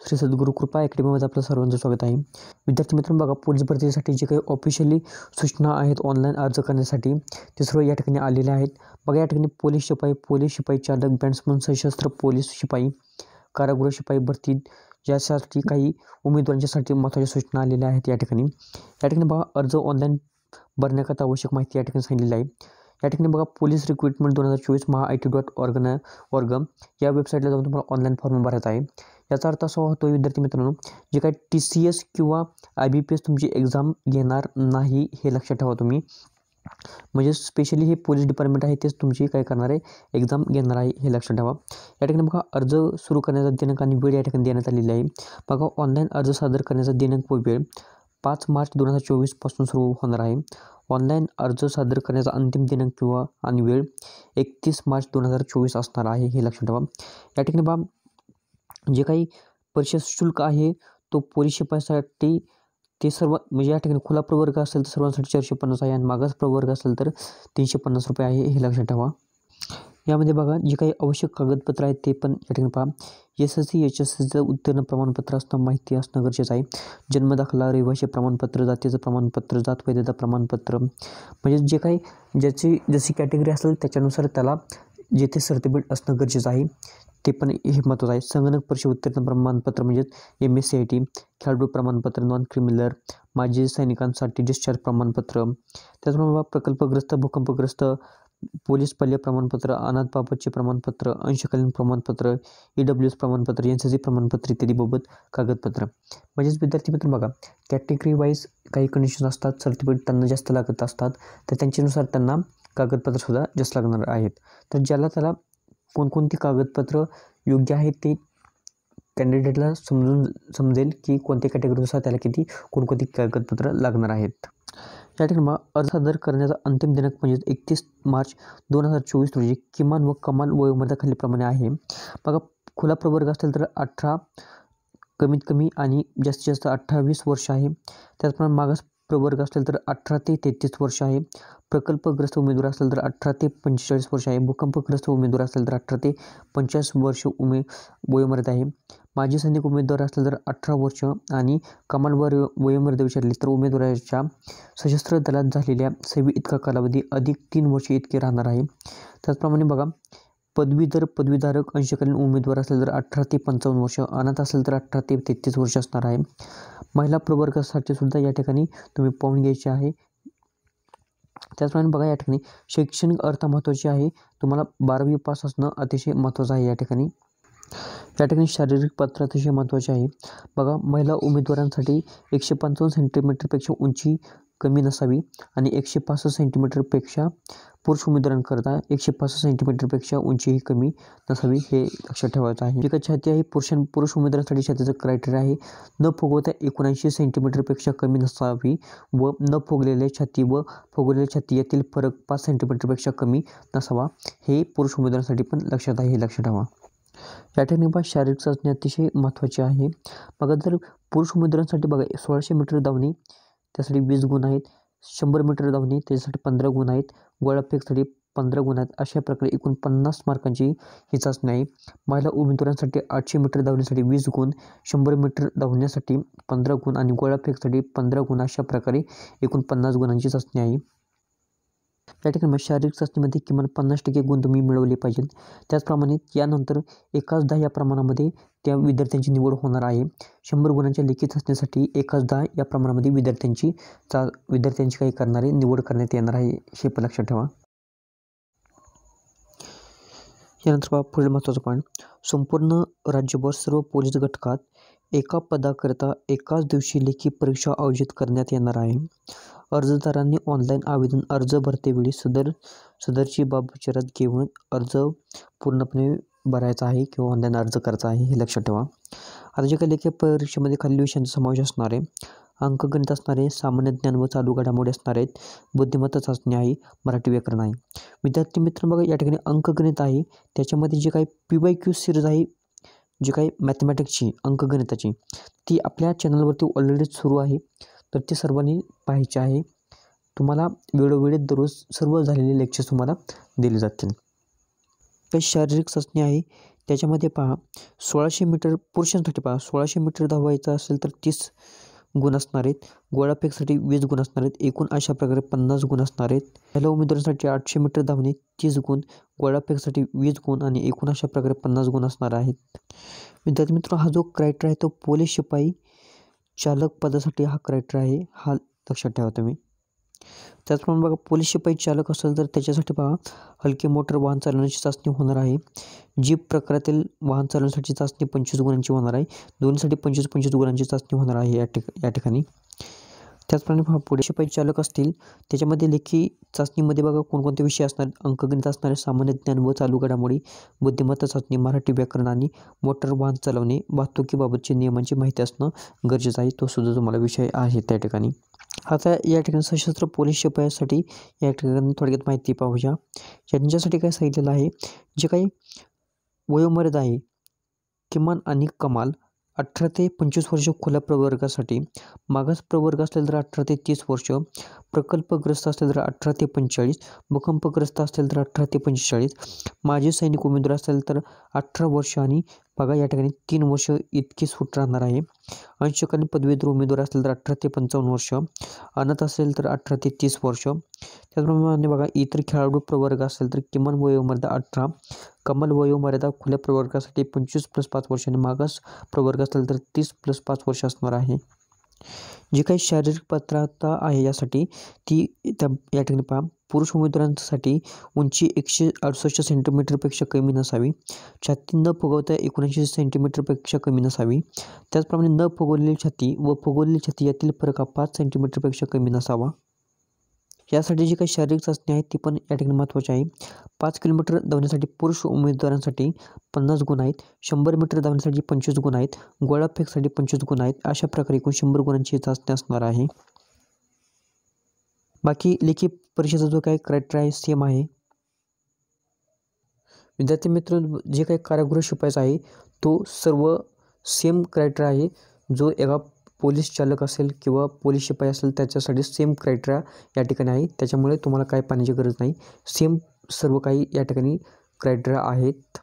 श्री सद्गुरू कृपा अकॅडमीमध्ये आपलं सर्वांचं स्वागत आहे. विद्यार्थी मित्रांनो, बघा पोलीस भरतीसाठी जे काही ऑफिशियली सूचना आहेत ऑनलाईन अर्ज करण्यासाठी ते सर्व या ठिकाणी आलेले आहेत. बघा या ठिकाणी पोलीस शिपाई चालक, बॅट्समन, सशस्त्र पोलीस शिपाई, कारागृह शिपाई भरती यासाठी काही उमेदवारांच्यासाठी महत्त्वाच्या सूचना आलेल्या आहेत. या ठिकाणी बघा अर्ज ऑनलाईन भरण्याकरता आवश्यक माहिती या ठिकाणी सांगितलेली आहे. या ठिकाणी बघा पोलीस रिक्रुटमेंट 2024 MHAIT.org या वेबसाईटला जाऊन तुम्हाला ऑनलाईन फॉर्म भरायचा आहे. याचा अर्थ असा होतो विद्यार्थी मित्रांनो, जे काही TCS किंवा IBPS तुमची एक्झाम घेणार नाही हे लक्षात ठेवा तुम्ही. म्हणजे स्पेशली हे पोलीस डिपार्टमेंट आहे तेच तुमची काय करणार आहे, एक्झाम घेणार आहे हे लक्षात ठेवा. या ठिकाणी बघा अर्ज सुरू करण्याचा दिनांक आणि वेळ या ठिकाणी देण्यात आलेली आहे. बघा ऑनलाईन अर्ज सादर करण्याचा दिनांक व वेळ 5 मार्च 2024 पासून सुरू होणार आहे. ऑनलाईन अर्ज सादर करण्याचा अंतिम दिनांक आणि वेळ 31 मार्च 2024 असणार आहे हे लक्षात ठेवा. या ठिकाणी बघा जे काही परीक्षा शुल्क आहे तो पोलीस शिपाईसाठी ते सर्व म्हणजे या ठिकाणी खुला प्रवर्ग असेल तर सर्वांसाठी 450 आहे आणि मागास प्रवर्ग असेल तर 350 रुपये आहे हे लक्षात ठेवा. यामध्ये बघा जे काही आवश्यक कागदपत्र आहेत ते पण या ठिकाणी पहा. SSC HSCचं उत्तीर्ण प्रमाणपत्र असणं माहिती असणं गरजेचं आहे. जन्मदाखला, रहिवासी प्रमाणपत्र, जातीचं प्रमाणपत्र, जात वैधता प्रमाणपत्र, म्हणजे जे काही जशी कॅटेगरी असेल त्याच्यानुसार त्याला जे ते सर्टिफिकेट असणं गरजेचं आहे ते पण हे महत्त्वाचं आहे. संगणक परीक्षा उत्तीर्ण प्रमाणपत्र म्हणजेच MSCIT, खेळाडू प्रमाणपत्र, नॉन क्रिमिनल, माजी सैनिकांसाठी डिस्चार्ज प्रमाणपत्र, त्याचप्रमाणे प्रकल्पग्रस्त, भूकंपग्रस्त, पोलीस पाल्य प्रमाणपत्र, अनाथबाबतचे प्रमाणपत्र, अंशकालीन प्रमाणपत्र, EWS प्रमाणपत्र, NCC प्रमाणपत्र इत्यादीबाबत कागदपत्र. म्हणजेच विद्यार्थी मित्र बघा कॅटेगरी वाईज काही कंडिशन असतात, सर्टिफिकेट त्यांना जास्त लागत असतात तर त्यांच्यानुसार त्यांना कागदपत्रसुद्धा जास्त लागणार आहेत. तर त्याला कोणकोणती कागदपत्र योग्य आहेत ते कॅन्डिडेटला समजेल की कोणत्या कॅटेगरीनुसार त्याला किती कोणकोणती कागदपत्र लागणार आहेत. या ठिकाणी अर्ज सादर करण्याचा अंतिम दिनांक म्हणजे 31 मार्च 2024 रोजी किमान व कमाल वयोमर्यादा खालीलप्रमाणे आहे. बघा खुला प्रवर्ग असेल तर 18 कमीत कमी आणि जास्तीत जास्त 28 वर्ष आहे. त्याचप्रमाणे मागास प्रवर्ग असेल तर 18 ते 33 वर्ष आहे. प्रकल्पग्रस्त उमेदवार असेल तर 18 ते 45 वर्ष आहे. भूकंपग्रस्त उमेदवार असेल तर 18 ते 50 वर्ष वयोमर्यादा आहे. माजी सैनिक उमेदवार असेल तर 18 वर्ष आणि कमाल वयोमर्यादा विचारली तर उमेदवाराच्या सशस्त्र दलात झालेल्या सेवे इतका कालावधी अधिक 3 वर्ष इतके राहणार आहे. त्याचप्रमाणे बघा पदवीधारक अंशकालीन उमेदवार असेल तर 18 ते 55 वर्ष, अनाथ असेल तर 18 ते 33 वर्ष असणार आहे. महिला प्रवर्गासाठी सुद्धा या ठिकाणी तुम्ही पाहून घ्यायचे आहे. त्याचप्रमाणे बघा या ठिकाणी शैक्षणिक अर्हता महत्त्वाची आहे. तुम्हाला 12वी पास असणं अतिशय महत्त्वाचं आहे. या ठिकाणी शारीरिक पात्रता अतिशय महत्त्वाची आहे. बघा महिला उमेदवारांसाठी 155 सेंटीमीटरपेक्षा उंची कमी नसावी आणि 165 सेंटीमीटरपेक्षा पुरुष उमेदवारांकरता 165 सेंटीमीटरपेक्षा उंचीही कमी नसावी हे लक्षात ठेवायचं आहे. जी काही छाती आहे पुरुष उमेदवारांसाठी छातीचं क्रायटेरिया आहे न फुगवता 79 सेंटीमीटरपेक्षा कमी नसावी व न फुगलेल्या छाती व फुगलेल्या छाती यातील फरक 5 सेंटीमीटरपेक्षा कमी नसावा हे पुरुष उमेदवारांसाठी पण लक्षात आहे हे लक्षात ठेवा. या ठिकाणी बघा शारीरिक चाचणी अतिशय महत्त्वाची आहे. बघा जर पुरुष उमेदवारांसाठी बघा 1600 मीटर धावणे त्यासाठी 20 गुण आहेत, 100 मीटर धावणे त्याच्यासाठी 15 गुण आहेत, गोळाफेकसाठी 15 गुण आहेत. अशा प्रकारे एकूण 50 मार्कांची ही चाचणी आहे. महिला उमेदवारांसाठी 800 मीटर धावण्यासाठी 20 गुण, 100 मीटर धावण्यासाठी 15 गुण आणि गोळाफेकसाठी 15 गुण अशा प्रकारे एकूण 50 गुणांची चाचणी आहे. या ठिकाणी शारीरिक चाचणीमध्ये किमान 50% गुण तुम्ही मिळवले पाहिजेत. त्याचप्रमाणे यानंतर 1/10 या प्रमाणामध्ये त्या विद्यार्थ्यांची निवड होणार आहे. 100 गुणांच्या लेखी चाचणीसाठी 1/10 या प्रमाणामध्ये विद्यार्थ्यांची काही करणारे निवड करण्यात येणार आहे हे पण लक्षात ठेवा. यानंतर पुढील महत्त्वाचं पॉईंट, संपूर्ण राज्यभर सर्व पोलीस घटकात एका पदाकरिता एकाच दिवशी लेखी परीक्षा आयोजित करण्यात येणार आहे. अर्जदारांनी ऑनलाईन आवेदन अर्ज भरतेवेळी सदरची बाब विचारात घेऊन अर्ज पूर्णपणे भरायचा आहे किंवा ऑनलाईन अर्ज करायचा आहे हे लक्षात ठेवा. आता जे काही लेखी परीक्षेमध्ये खालील विषयांचा समावेश असणार आहे. अंकगणित असणार आहे, सामान्य ज्ञान व चालू घडामोडी असणार आहेत, बुद्धिमत्ता चाचणी आहे, मराठी व्याकरण आहे. विद्यार्थी मित्र बघा या ठिकाणी अंकगणित आहे त्याच्यामध्ये जे काही PYQ सिरीज आहे जी काही मॅथमॅटिक्सची अंकगणिताची ती आपल्या चॅनलवरती ऑलरेडी सुरू आहे तर ते सर्वांनी पाहायचे आहे. तुम्हाला वेळोवेळी दररोज सर्व झालेले लेक्चर्स तुम्हाला दिले जातील. काही शारीरिक चाचणी आहे त्याच्यामध्ये पहा 1600 मीटर पुरुषांसाठी पहा 1600 मीटर धावायचं असेल तर 30 गुण असणार आहेत, गोळाफेकसाठी 20 गुण असणार आहेत, एकूण अशा प्रकारे 50 गुण असणार आहेत. पहिल्या उमेदवारांसाठी 800 मीटर धावणे 30 गुण, गोळाफेकसाठी 20 गुण आणि एकूण अशा प्रकारे 50 गुण असणार आहेत. विद्यार्थी मित्र, हा जो क्रायटेरिया आहे तो पोलीस शिपाई चालक पदासाठी हा क्रायटेरिया आहे, हा लक्षात ठेवा तुम्ही. त्याचप्रमाणे बघा पोलीस शिपाई चालक असेल तर त्याच्यासाठी पहा हलकी मोटर वाहन चालवण्याची चाचणी होणार आहे. जीप प्रकारातील वाहन चालवण्यासाठी चाचणी 25 गुणांची होणार आहे. दोन्हीसाठी 25-25 गुणांची चाचणी होणार आहे या ठिकाणी. त्याचप्रमाणे पहा पोलीस शिपाई चालक असतील त्याच्यामध्ये लेखी चाचणीमध्ये बघा कोणकोणते विषय असणार, अंकगणित असणारे, सामान्य ज्ञान व चालू घडामोडी, बुद्धिमत्ता चाचणी, मराठी व्याकरण आणि मोटर वाहन चालवणे, वाहतुकीबाबतची नियमांची माहिती असणं गरजेचं आहे. तो सुद्धा तुम्हाला विषय आहे त्या ठिकाणी. आता या ठिकाणी सशस्त्र पोलीस शिपायासाठी या ठिकाणी थोडक्यात माहिती पाहूया. यांच्यासाठी काय सांगितलेलं आहे, जे काही वयोमर्यादा आहे किमान आणि कमाल 18 ते 25 वर्ष खुल्या प्रवर्गासाठी, मागास प्रवर्ग असेल तर 18 ते 30 वर्ष, प्रकल्पग्रस्त असेल तर 18 ते 45, भूकंपग्रस्त असेल तर 18 ते 45, माजी सैनिक उमेदवार असेल तर 18 वर्ष आणि बघा या ठिकाणी 3 वर्ष इतकी सूट राहणार आहे. अंशकालीन पदवीधर उमेदवार असेल तर 18 ते 55 वर्ष, अनाथ असेल तर 18 ते 30 वर्ष. त्याचप्रमाणे बघा इतर खेळाडू प्रवर्ग असेल तर किमान वयोमर्यादा 18, कमाल वयोमर्यादा खुल्या प्रवर्गासाठी 25 + 5 वर्ष आणि मागास प्रवर्ग असेल तर 30 + 5 वर्ष असणार आहे. जी काही शारीरिक पात्रता आहे यासाठी ती या ठिकाणी पहा पुरुष उमेदवारांसाठी उंची 168 सेंटीमीटरपेक्षा कमी नसावी, छाती न फुगवता 79 सेंटीमीटरपेक्षा कमी नसावी, त्याचप्रमाणे न फुगवलेली छाती व फुगवलेली छाती यातील फरक हा 5 सेंटीमीटरपेक्षा कमी नसावा. यासाठी जी काही शारीरिक चाचणी आहे ती पण या ठिकाणी महत्त्वाची आहे. 5 किलोमीटर धावण्यासाठी पुरुष उमेदवारांसाठी 50 गुण आहेत, 100 मीटर धावण्यासाठी 25 गुण आहेत, गोळाफेकसाठी 25 गुण आहेत. अशा प्रकारे एकूण 100 गुणांची चाचणी असणार आहे. बाकी लेखी परीक्षेचा जो काही क्रायटेरिया आहे सेम आहे. विद्यार्थी मित्र, जे काही कारागृह शिपायाचा आहे तो सर्व सेम क्रायटेरिया आहे. जो एका पोलीस चालक असेल किंवा पोलीस शिपाई असेल त्याच्यासाठी सेम क्रायटेरिया या ठिकाणी आहे. त्याच्यामुळे तुम्हाला काय पाहण्याची गरज नाही, सेम सर्व काही या ठिकाणी क्रायटेरिया आहेत.